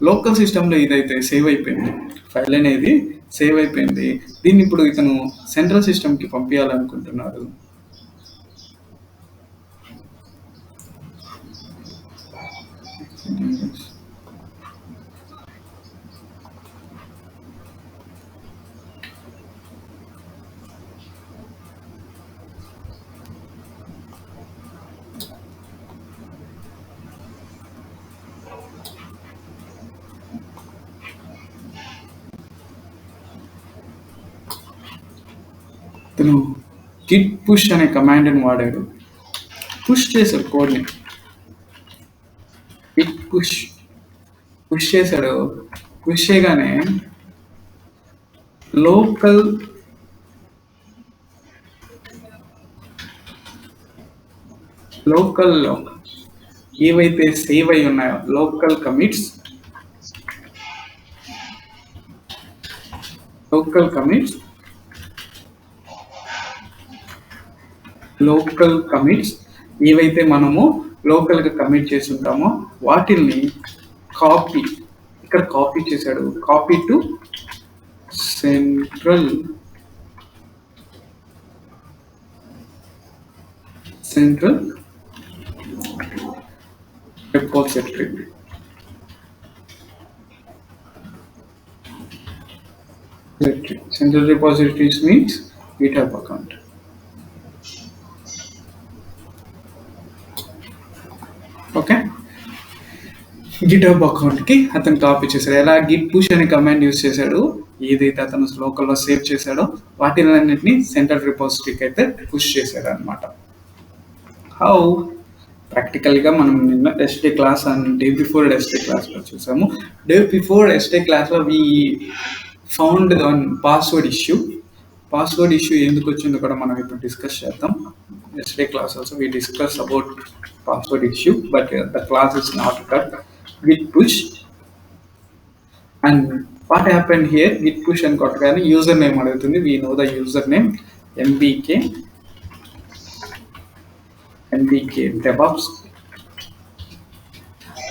లోకల్ సిస్టంలో ఇదైతే సేవ్ అయిపోయింది, ఫైల్ అనేది సేవ్ అయిపోయింది. దీన్ని ఇప్పుడు ఇతను సెంట్రల్ సిస్టమ్కి పంపించాలనుకుంటున్నాడు. అతను గిట్ పుష్ అనే కమాండ్ని వాడాడు, పుష్ చేశాడు కోడ్ని. గిట్ పుష్ చేశాడు. పుష్ చేయగానే లోకల్లో ఏవైతే సేవ్ అయి ఉన్నాయో లోకల్ కమిట్స్ ఏవైతే మనము లోకల్గా కమిట్ చేసి ఉంటామో వాటిని ఇక్కడ కాపీ చేశాడు. Copy to central repository. Central repositories means GitHub account. Okay, get-up అకౌంట్కి అతను కాపీ చేశాడు. ఎలా గిట్ పుష్ అనే కమాండ్ యూజ్ చేశాడు, ఏదైతే అతను లోకల్లో సేవ్ చేశాడో వాటిలన్నింటినీ సెంట్రల్ రిపోజిటరీకి అయితే పుష్ చేశాడు అనమాట. హౌ ప్రాక్టికల్గా మనం నిన్న yesterday class and day before yesterday క్లాస్లో చూసాము. డే బిఫోర్ ఎస్డే క్లాస్లో we found on password issue ఎందుకు వచ్చిందో కూడా మనం ఇప్పుడు డిస్కస్ చేద్దాం. Yesterday class also we discuss about password issue, but the class is not cut. Git push, and what happened here, git push and kottagane username adugutundi. We know the username mbk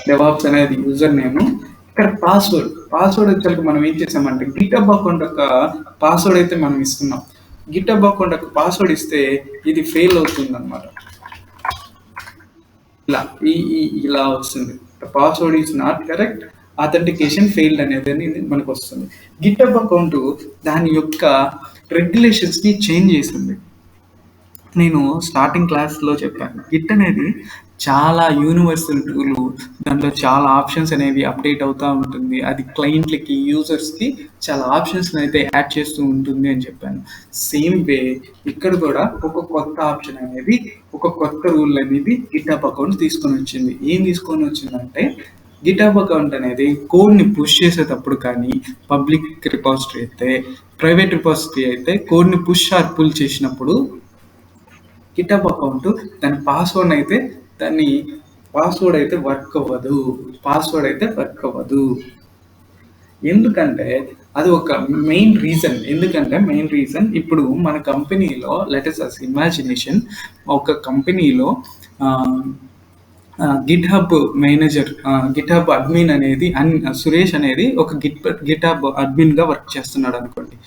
DevOps అనేది user name. ఇక్కడ password వచ్చేసరికి మనం ఏం చేసామంటే GitHub account యొక్క password అయితే మనం ఇస్తున్నాం. గిటబ్ అకౌంట్ యొక్క పాస్వర్డ్ ఇస్తే ఇది ఫెయిల్ అవుతుంది అనమాట. ఇలా వస్తుంది, password is not correct, authentication failed అనేది మనకు వస్తుంది. గిటబ్ అకౌంట్ దాని యొక్క రెగ్యులేషన్స్ని చేంజ్ చేసింది. నేను స్టార్టింగ్ క్లాస్లో చెప్పాను, గిట్ అనేది చాలా యూనివర్సల్ టూల్, దాంట్లో చాలా ఆప్షన్స్ అనేవి అప్డేట్ అవుతూ ఉంటుంది. అది క్లయింట్లకి, యూజర్స్కి చాలా ఆప్షన్స్ అయితే యాడ్ చేస్తూ ఉంటుంది అని చెప్పాను. సేమ్ వే ఇక్కడ కూడా ఒక కొత్త ఆప్షన్ అనేది, ఒక కొత్త రూల్ అనేది గిటబ్ అకౌంట్ తీసుకొని వచ్చింది. ఏం తీసుకొని వచ్చిందంటే గిటబ్ అకౌంట్ అనేది కోడ్ని పుష్ చేసేటప్పుడు కానీ, పబ్లిక్ రిపోజిటరీ అయితే, ప్రైవేట్ రిపోజిటరీ అయితే కోడ్ని పుష్ ఆర్ పుల్ చేసినప్పుడు గిటబ్ అకౌంట్ దాని పాస్వర్డ్ అయితే వర్క్ అవ్వదు. ఎందుకంటే అది ఒక మెయిన్ రీజన్. ఎందుకంటే మెయిన్ రీజన్, ఇప్పుడు మన కంపెనీలో లెట్ అస్ ఇమాజినేషన్, ఒక కంపెనీలో Git hub manager, Git hub admin అనేది సురేష్ అనేది ఒక గిట్ హబ్ అడ్మిన్ గా వర్క్ చేస్తున్నాడు అనుకోండి.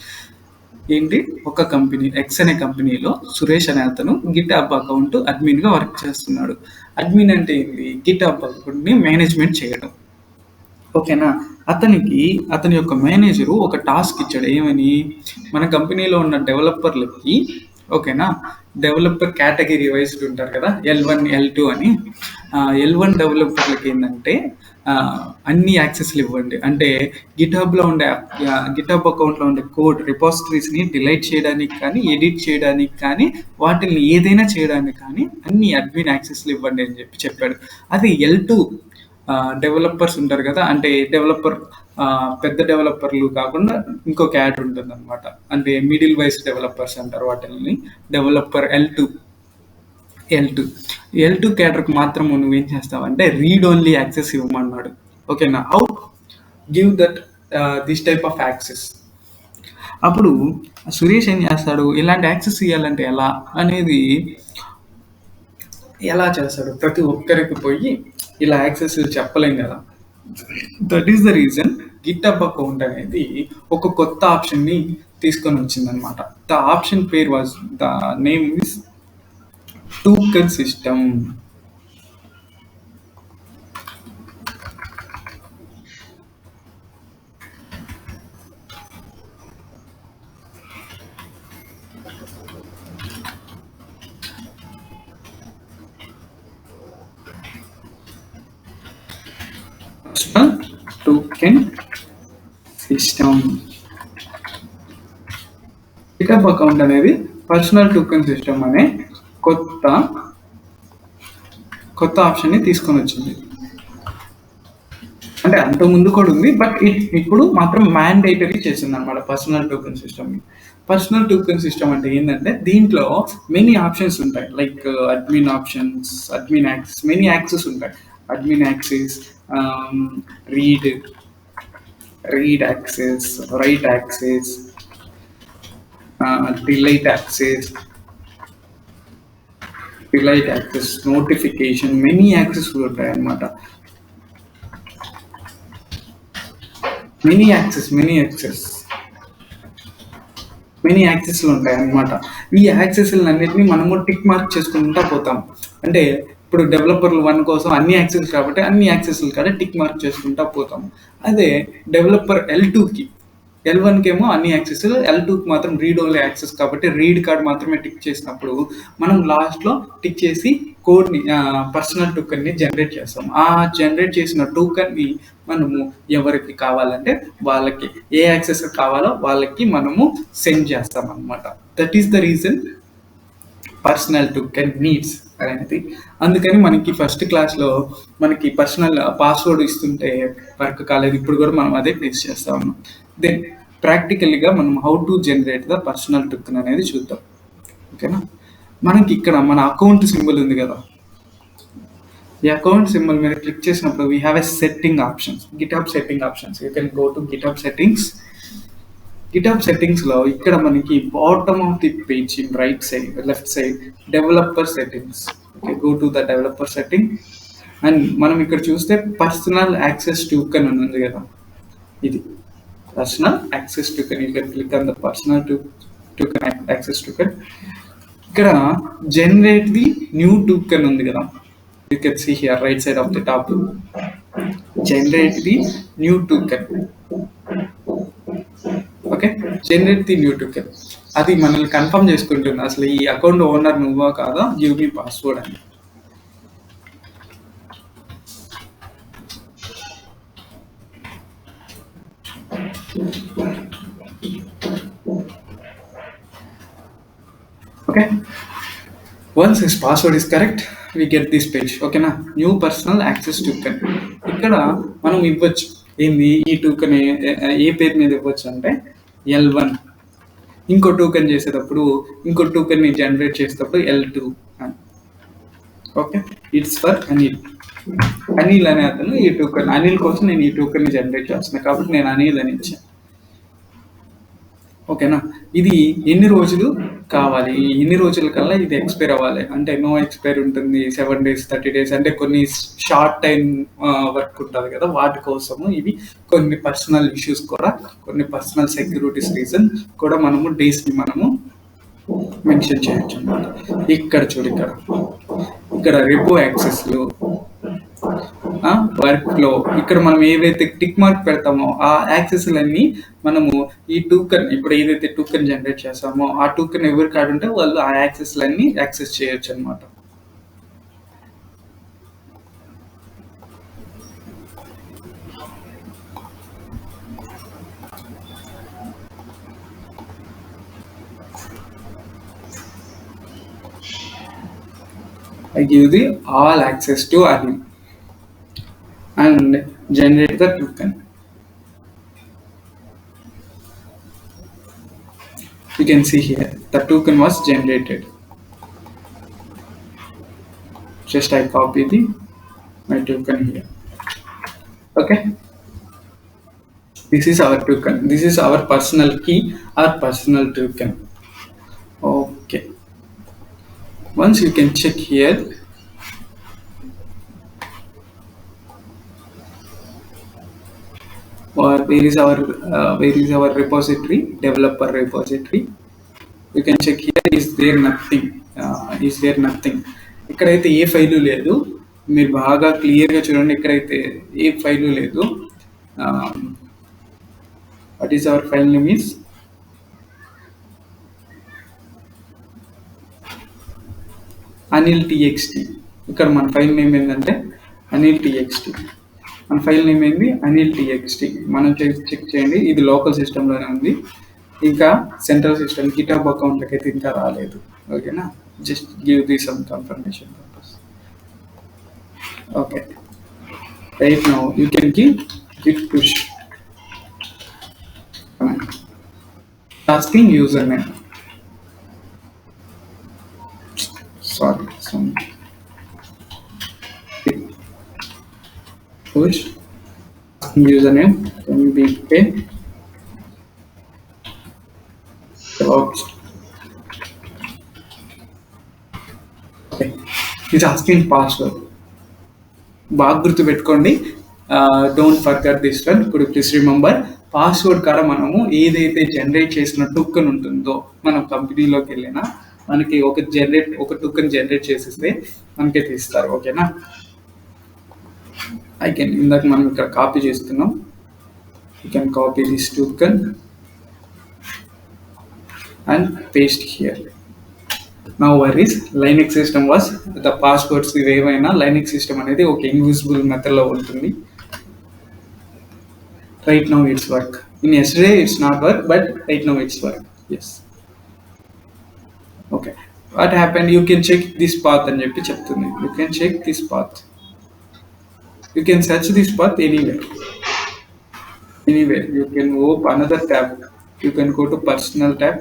ఏంటి, ఒక కంపెనీ ఎక్స్ అనే కంపెనీలో సురేష్ అనే అతను గిట్ హబ్ అకౌంట్ అడ్మిన్ గా వర్క్ చేస్తున్నాడు. అడ్మిన్ అంటే ఏంటి, గిట్ హబ్ అకౌంట్ ని మేనేజ్మెంట్ చేయడం. ఓకేనా, అతని యొక్క మేనేజరు ఒక టాస్క్ ఇచ్చాడు. ఏమని, మన కంపెనీలో ఉన్న డెవలపర్లకి, ఓకేనా, డెవలపర్ కేటగిరీ వైజ్డ్ ఉంటారు కదా, L1 L2 అని. L1 డెవలపర్లకి ఏంటంటే అన్ని యాక్సెస్లు ఇవ్వండి. అంటే గిట్హబ్లో ఉండే గిట్హబ్ అకౌంట్లో ఉండే కోడ్ రిపాజిటరీస్ని డిలీట్ చేయడానికి కానీ, ఎడిట్ చేయడానికి కానీ, వాటిని ఏదైనా చేయడానికి కానీ అన్ని అడ్మిన్ యాక్సెస్లు ఇవ్వండి అని చెప్పాడు. అది L2 డెవలపర్స్ ఉంటారు కదా, అంటే పెద్ద డెవలపర్లు కాకుండా ఇంకో క్యాటర్ ఉంటుంది అనమాట, అంటే మిడిల్ వైస్ డెవలపర్స్ అంటారు వాటిని. డెవలపర్ L2 క్యాటర్కి మాత్రం నువ్వేం చేస్తావంటే రీడ్ ఓన్లీ యాక్సెస్ ఇవ్వమన్నాడు. ఓకేనా, how give that this type of access. అప్పుడు సురేష్ ఏం చేస్తాడు, ఇలాంటి యాక్సెస్ ఇవ్వాలంటే ఎలా చేస్తాడు, ప్రతి ఒక్కరికి పోయి ఇలా యాక్సెస్ చెప్పలేం కదా. That is the reason GitHub account అనేది ఒక కొత్త ఆప్షన్ని తీసుకొని వచ్చిందనమాట. ద ఆప్షన్ పేరు was, the name is token system. Token system. GitHub account అనేది పర్సనల్ టోకెన్ సిస్టమ్ అనే కొత్త ఆప్షన్ ని తీసుకొని వచ్చింది. అంటే అంత ముందు కూడా ఉంది, బట్ ఇప్పుడు మాత్రం మ్యాండేటరీ చేసింది అనమాట personal token system. Personal token system అంటే ఏంటంటే దీంట్లో మెనీ ఆప్షన్స్ ఉంటాయి, like admin options, admin access, many access ఉంటాయి. Admin access, read access, write access, delete access, notification, many access ఉంటాయి అన్నమాట. మెనీ యాక్సెస్లు ఉంటాయి అన్నమాట. ఈ యాక్సెస్లు అన్నిటిని మనము టిక్ మార్క్ చేసుకుంటా పోతాం. అంటే ఇప్పుడు డెవలపర్లు 1 కోసం అన్ని యాక్సెస్ కాబట్టి అన్ని యాక్సెస్లు కాడ టిక్ మార్క్ చేసుకుంటా పోతాం. అదే డెవలపర్ L1కి ఏమో అన్ని యాక్సెస్, L2కి మాత్రం రీడ్ ఓన్లీ యాక్సెస్ కాబట్టి రీడ్ కార్డ్ మాత్రమే టిక్ చేసినప్పుడు మనం లాస్ట్లో టిక్ చేసి కోడ్ని, పర్సనల్ టోకెన్ని జనరేట్ చేస్తాం. ఆ జనరేట్ చేసిన టోకెన్ని మనము ఎవరికి కావాలంటే వాళ్ళకి, ఏ యాక్సెస్ కావాలో వాళ్ళకి మనము సెండ్ చేస్తాం అన్నమాట. That is the reason personal token needs అనేది. అందుకని మనకి ఫస్ట్ క్లాస్లో మనకి పర్సనల్ పాస్వర్డ్ ఇస్తుంటే వర్క్ కాలేదు, ఇప్పుడు కూడా మనం అదే ఫేస్ చేస్తా ఉన్నాం. దెన్ ప్రాక్టికల్గా మనం how to generate the personal token అనేది చూద్దాం. ఓకేనా, మనకి ఇక్కడ మన అకౌంట్ సింబల్ ఉంది కదా, ఈ అకౌంట్ సింబల్ మీద క్లిక్ చేసినప్పుడు we have a setting options, GitHub setting options. You can go to GitHub settings. GitHub సెట్టింగ్స్లో ఇక్కడ మనకి bottom of the page in right side, left side, developer settings. Okay, go to the developer setting. And మనం ఇక్కడ చూస్తే personal access token అని ఉంది కదా, ఇది personal access token. You can click on the personal token access token. ఇక్కడ generate the new token ఉంది కదా, you can see here right side of the top, generate the new token. Okay, generate the new token. అది మనల్ని confirm చేసుకుంటుంది అసలు ఈ account owner నువ్వా కాదా, గివ్ మీ పాస్వర్డ్ అని. Okay, once his password is correct, we get this page. ఓకేనా, new personal access token. ఇక్కడ మనం ఇవ్వచ్చు ఏంది, ఈ టోకెన్ ఏ పేరు మీద ఇవ్వచ్చు అంటే L1. ఇంకో టోకెన్ చేసేటప్పుడు, ఇంకో టోకెన్ని జనరేట్ చేసేటప్పుడు L2 అని. ఓకే, ఇట్స్ ఫర్ అనిల్ అనే అతను ఈ టోకెన్, అనిల్ కోసం నేను ఈ టోకెన్ని జనరేట్ చేస్తున్నాను కాబట్టి నేను అనిల్ అని ఇచ్చాను. ఓకేనా. ఇది ఎన్ని రోజులు కావాలి, ఈ ఎన్ని రోజుల కల్లా ఇది ఎక్స్పైర్ అవ్వాలి అంటే నో ఎక్స్పైర్ ఉంటుంది, 7 days 30 days అంటే కొన్ని షార్ట్ టైం వర్క్ ఉంటుంది కదా, వాటి కోసము ఇవి కొన్ని పర్సనల్ ఇష్యూస్ కూడా, కొన్ని పర్సనల్ సెక్యూరిటీస్ రీజన్ కూడా మనము డేస్ని మనము మెన్షన్ చేయొచ్చు అన్నమాట. ఇక్కడ చూడు, ఇక్కడ రెపో యాక్సెస్లు, వర్క్ ఫ్లో, ఇక్కడ మనం ఏదైతే టిక్ మార్క్ పెడతామో ఆ యాక్సెస్లన్నీ మనము ఈ టోకెన్, ఇప్పుడు ఏదైతే టోకెన్ జనరేట్ చేస్తామో ఆ టోకెన్ ఎవరి కార్డు ఉంటే వాళ్ళు ఆ యాక్సెస్లన్నీ యాక్సెస్ చేయొచ్చు అనమాట. I give the all access to admin and generate the token. You can see here the token was generated. Just I copy my token here. Okay, this is our token, this is our personal key, our personal token. Okay, once you can check here, or where is our repository, developer repository. You can check here, is there nothing. ఇక్కడైతే ఏ file లేదు, మీరు బాగా క్లియర్గా చూడండి, ఇక్కడైతే ఏ file లేదు. What is our file name is Anil TXT. ఇక్కడ మన ఫైల్ నేమ్ ఏంటంటే అనిల్ టీఎక్స్టీ. మన ఫైల్ నేమ్ ఏంది అనిల్ టీఎక్స్టీ. మనం చెక్ చేయండి, ఇది లోకల్ సిస్టంలోనే ఉంది, ఇంకా సెంట్రల్ సిస్టమ్ గిటబ్ అకౌంట్లకి అయితే ఇంకా రాలేదు. ఓకేనా, just give the some confirmation purpose. Okay, right now you can give git push asking username, sorry, some push username can be paid DevOps. Okay, it's asking password. బాగా గుర్తుపెట్టుకోండి, don't forget this one. Could please remember, password కాడ మనము ఏదైతే generate చేసిన token ఉంటుందో, మనం కంపెనీలోకి వెళ్ళినా మనకి ఒక టోకెన్ జనరేట్ చేసిస్తే మనకైతే ఇస్తారు. ఓకేనా, ఇందాక మనం ఇక్కడ కాపీ చేస్తున్నాం. You can copy this token and paste here. Now varies Linux system was the passwords ఏవైనా లైనక్స్ సిస్టమ్ అనేది ఒక ఇన్విజిబుల్ మెథడ్లో ఉంటుంది. Right now it's work. In yesterday it's not work, but right now it's work. Yes, okay. What happened, you can check this path అని చెప్పి చెప్తుంది. You can check this path, you can search this path anywhere. You can open another tab. You can go to personal tab.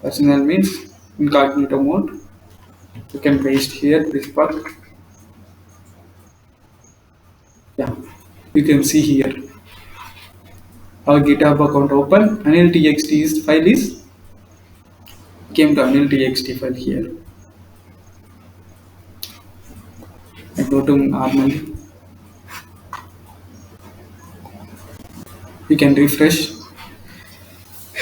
Personal means incognito mode. You can paste here this path. Yeah, you can see here our GitHub account open. Anil txt file is came to Anil txt file here. I go to normal. You can refresh.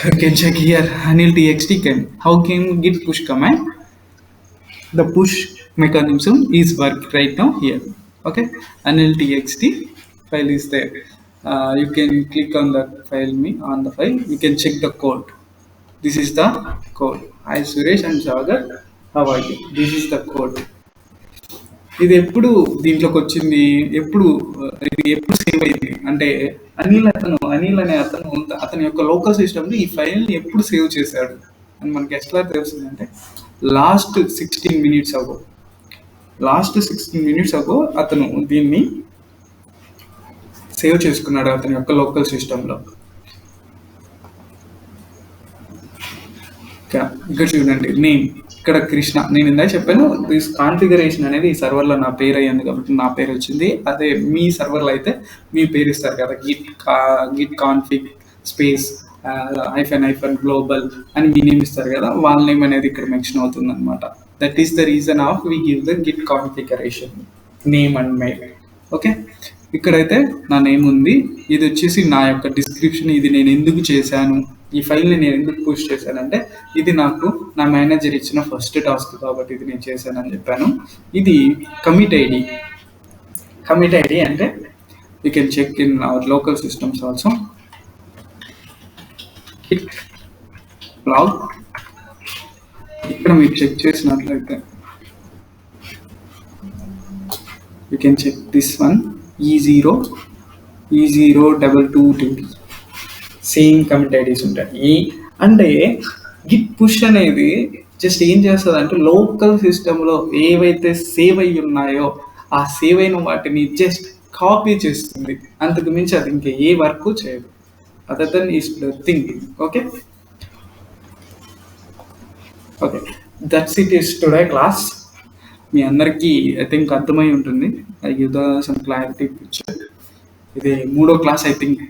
You can check here Anil txt how can git push command. The push mechanism is work right now here. Okay, Anil txt file is there. You can click on that file, on the file. You can check the code. This is the code. Hi Suresh and Sagar, how are you? This is the code. ఇది ఎప్పుడు దీంట్లోకి వచ్చింది, ఎప్పుడు save అయింది అంటే అనిల్ అనే అతని యొక్క లోకల్ సిస్టమ్ని ఈ ఫైల్ని ఎప్పుడు సేవ్ చేశాడు అని మనకి ఎట్లా తెలుస్తుందంటే లాస్ట్ 16 minutes ago అతను దీన్ని సేవ్ చేసుకున్నాడు అతని యొక్క లోకల్ సిస్టంలో. ఇక్కడ చూడండి నేమ్, ఇక్కడ కృష్ణ. నేను ఇందాక చెప్పాను దిస్ కాన్ఫిగరేషన్ అనేది ఈ సర్వర్లో నా పేరు అయ్యింది కాబట్టి నా పేరు వచ్చింది. అదే మీ సర్వర్లో అయితే మీ పేరు ఇస్తారు కదా, Git config space hyphen global అని మీ నేమ్ ఇస్తారు కదా, వాళ్ళ నేమ్ అనేది ఇక్కడ మెన్షన్ అవుతుంది అనమాట. That is the reason of we give the Git configuration name and mail. Okay, ఇక్కడైతే నా నేమ్ ఉంది, ఇది వచ్చేసి నా యొక్క డిస్క్రిప్షన్, ఇది నేను ఎందుకు చేశాను, ఈ ఫైల్ని నేను ఎందుకు పుష్ చేశానంటే ఇది నాకు నా మేనేజర్ ఇచ్చిన ఫస్ట్ టాస్క్ కాబట్టి ఇది నేను చేశానని చెప్పాను. ఇది కమిట్ ఐడి. కమిట్ ఐడి అంటే you can check in our local systems also. Git log, ఇక్కడ మీరు చెక్ చేసినట్లయితే you can check this one E02222 same commit IDs ఉంటాయి. అంటే గిట్ పుష్ అనేది జస్ట్ ఏం చేస్తుంది అంటే లోకల్ సిస్టంలో ఏవైతే సేవ్ అయ్యి ఉన్నాయో ఆ సేవ్ అయిన వాటిని జస్ట్ కాపీ చేస్తుంది, అంతకు మించి అది ఇంకా ఏ వర్క్ చేయదు. Other then is the thing. Okay okay, that's it is today class. మీ అందరికీ ఐ థింక్ అర్థమై ఉంటుంది. I give the some clarity picture. ఇది 3వ క్లాస్ ఐ థింక్.